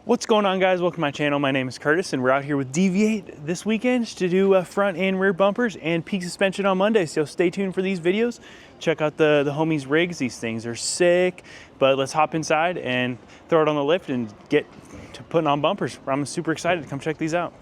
What's going on, guys? Welcome to my channel. My name is Curtis and we're out here with DV8 this weekend to do front and rear bumpers and peak suspension on Monday. So stay tuned for these videos. Check out the homies rigs. These things are sick, but let's hop inside and throw it on the lift and get to putting on bumpers. I'm super excited to come check these out.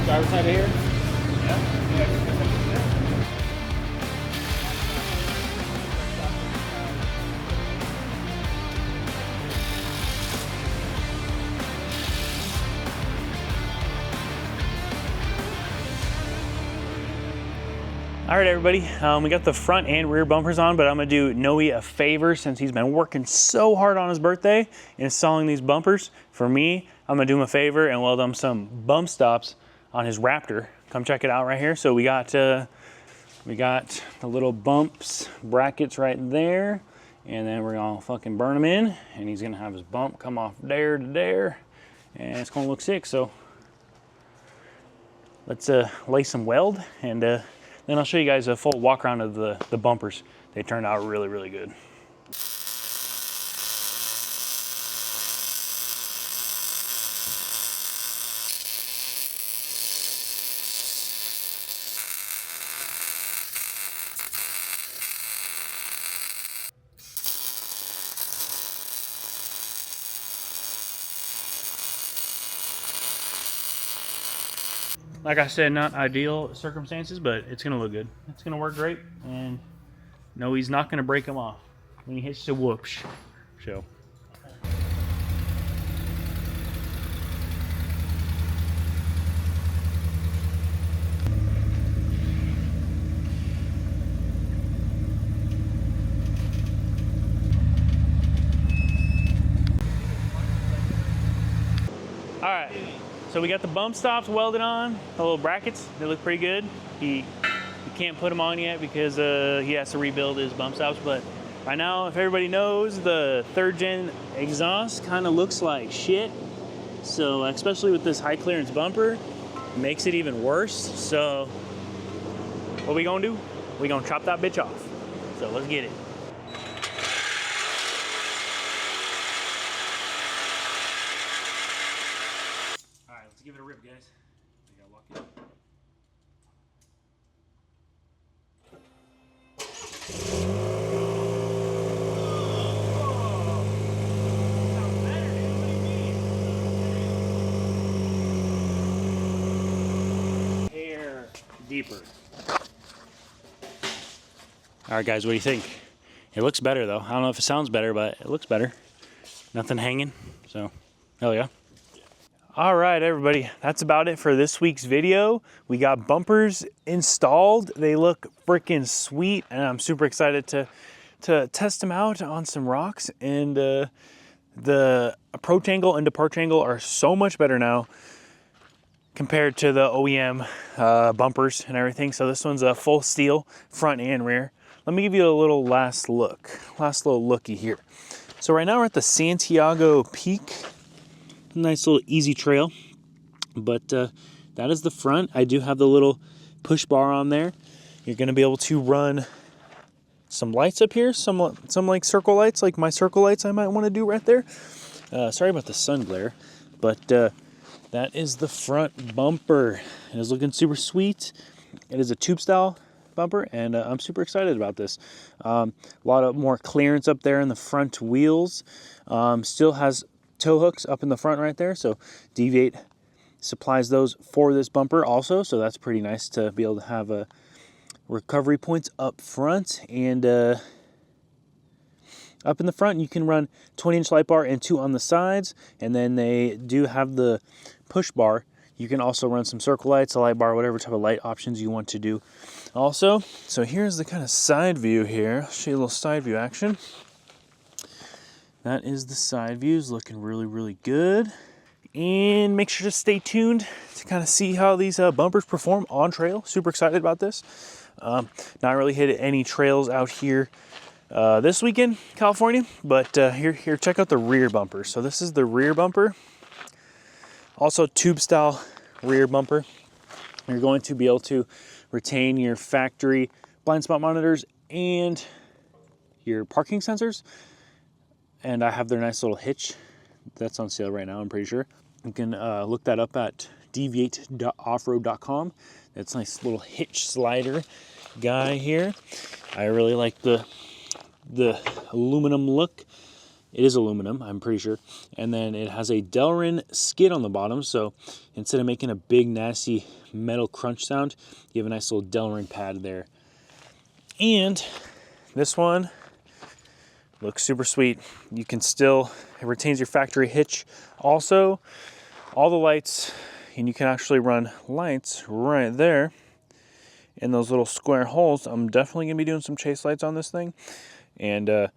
Driver's side of here? All right, everybody, we got the front and rear bumpers on, but I'm gonna do Noe a favor since he's been working so hard on his birthday installing these bumpers. For me, I'm gonna do him a favor and weld him some bump stops on his Raptor. Come check it out right here. So we got the little bumps brackets right there, and then we're gonna fucking burn them in, and he's gonna have his bump come off there to there, and it's gonna look sick. So let's lay some weld, and then I'll show you guys a full walk around of the bumpers. They turned out really, really good. Like I said, not ideal circumstances, but it's gonna look good. It's gonna work great, and no, he's not gonna break them off when he hits the whoosh. So. All right. So we got the bump stops welded on, the little brackets. They look pretty good. He can't put them on yet because he has to rebuild his bump stops. But right now, if everybody knows, the 3rd gen exhaust kind of looks like shit. So especially with this high clearance bumper, it makes it even worse. So what we gonna do? We gonna chop that bitch off. So let's get it. Let's give it a rip, guys. We gotta walk in. Hair deeper. All right, guys, what do you think? It looks better though. I don't know if it sounds better, but it looks better. Nothing hanging, so hell yeah. All right, everybody, that's about it for this week's video. We got bumpers installed. They look freaking sweet, and I'm super excited to test them out on some rocks. And the approach angle and departure angle are so much better now compared to the OEM bumpers and everything. So this one's a full steel front and rear. Let me give you a little last little looky here. So right now we're at the Santiago Peak. Nice little easy trail, but that is the front. I do have the little push bar on there. You're going to be able to run some lights up here, some like circle lights, like my circle lights I might want to do right there. Sorry about the sun glare, but that is the front bumper. It is looking super sweet. It is a tube style bumper, and I'm super excited about this. A lot of more clearance up there in the front wheels. Still has tow hooks up in the front right there, so DV8 supplies those for this bumper also, so that's pretty nice to be able to have a recovery points up front. And up in the front you can run 20-inch light bar and 2 on the sides, and then they do have the push bar. You can also run some circle lights, a light bar, whatever type of light options you want to do also. So here's the kind of side view here. I'll show you a little side view action. That is the side views, looking really, really good. And make sure to stay tuned to kind of see how these bumpers perform on trail. Super excited about this. Not really hit any trails out here this weekend, California, but here, check out the rear bumper. So this is the rear bumper. Also tube style rear bumper. You're going to be able to retain your factory blind spot monitors and your parking sensors. And I have their nice little hitch that's on sale right now, I'm pretty sure. You can look that up at DV8 Off-Road.com. That's a nice little hitch slider guy here. I really like the aluminum look. It is aluminum, I'm pretty sure. And then it has a Delrin skid on the bottom, so instead of making a big nasty metal crunch sound, you have a nice little Delrin pad there. And this one looks super sweet. You can still, it retains your factory hitch also. All the lights, and you can actually run lights right there in those little square holes. I'm definitely gonna be doing some chase lights on this thing, and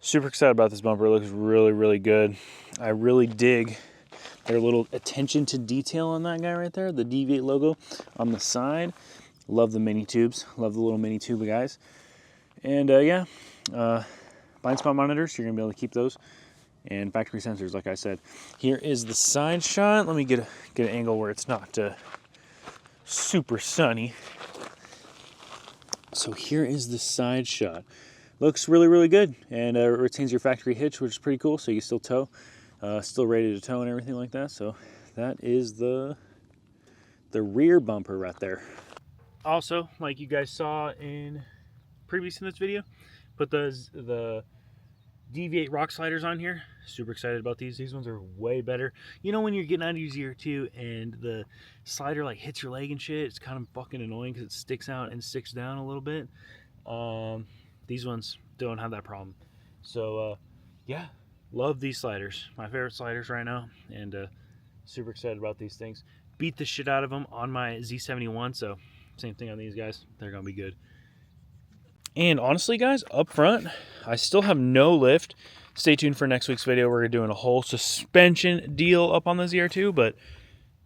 super excited about this bumper. It looks really, really good. I really dig their little attention to detail on that guy right there, the DV8 logo on the side. Love the mini tubes, love the little mini tube guys. And yeah, blind spot monitors, you're gonna be able to keep those, and factory sensors, like I said. Here is the side shot. Let me get an angle where it's not super sunny. So here is the side shot. Looks really, really good, and retains your factory hitch, which is pretty cool. So you can still tow, still ready to tow and everything like that. So that is the rear bumper right there. Also, like you guys saw in previous in this video, put the DV8 rock sliders on here. Super excited about these. These ones are way better. You know when you're getting out of your ZR2 and the slider like hits your leg and shit, it's kind of fucking annoying because it sticks out and sticks down a little bit. These ones don't have that problem. So yeah, love these sliders. My favorite sliders right now, and super excited about these things. Beat the shit out of them on my Z71, so same thing on these guys. They're gonna be good. And honestly, guys, up front, I still have no lift. Stay tuned for next week's video. We're doing a whole suspension deal up on the ZR2, but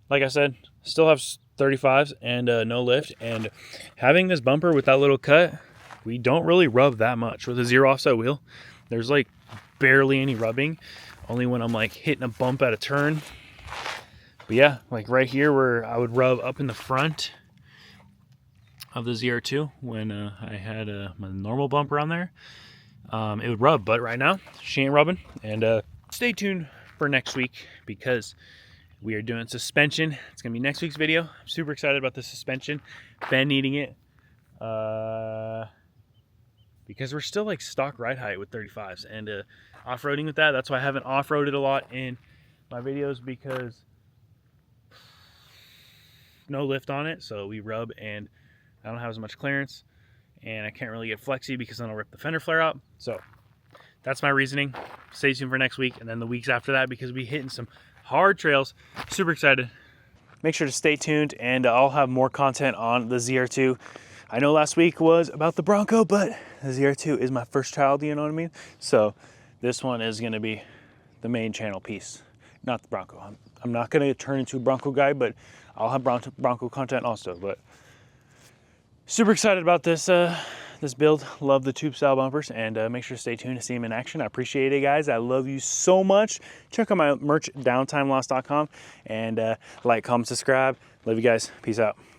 like I said, still have 35s and no lift. And having this bumper with that little cut, we don't really rub that much. With a zero offset wheel, there's like barely any rubbing, only when I'm like hitting a bump at a turn. But yeah, like right here where I would rub up in the front of the ZR2 when I had my normal bumper on there, it would rub, but right now she ain't rubbing. And stay tuned for next week because we are doing suspension. It's gonna be next week's video. I'm super excited about the suspension. Been needing it because we're still like stock ride height with 35s and off-roading with that. That's why I haven't off-roaded a lot in my videos, because no lift on it, so we rub and I don't have as much clearance, and I can't really get flexy because then I'll rip the fender flare out. So that's my reasoning. Stay tuned for next week and then the weeks after that, because we'll be hitting some hard trails. Super excited. Make sure to stay tuned, and I'll have more content on the ZR2. I know last week was about the Bronco, but the ZR2 is my first child, you know what I mean? So this one is gonna be the main channel piece, not the Bronco. I'm not gonna turn into a Bronco guy, but I'll have Bronco content also. But super excited about this this build. Love the tube style bumpers, and make sure to stay tuned to see them in action. I appreciate it, guys. I love you so much. Check out my merch, downtimeloss.com, and like, comment, subscribe. Love you guys. Peace out.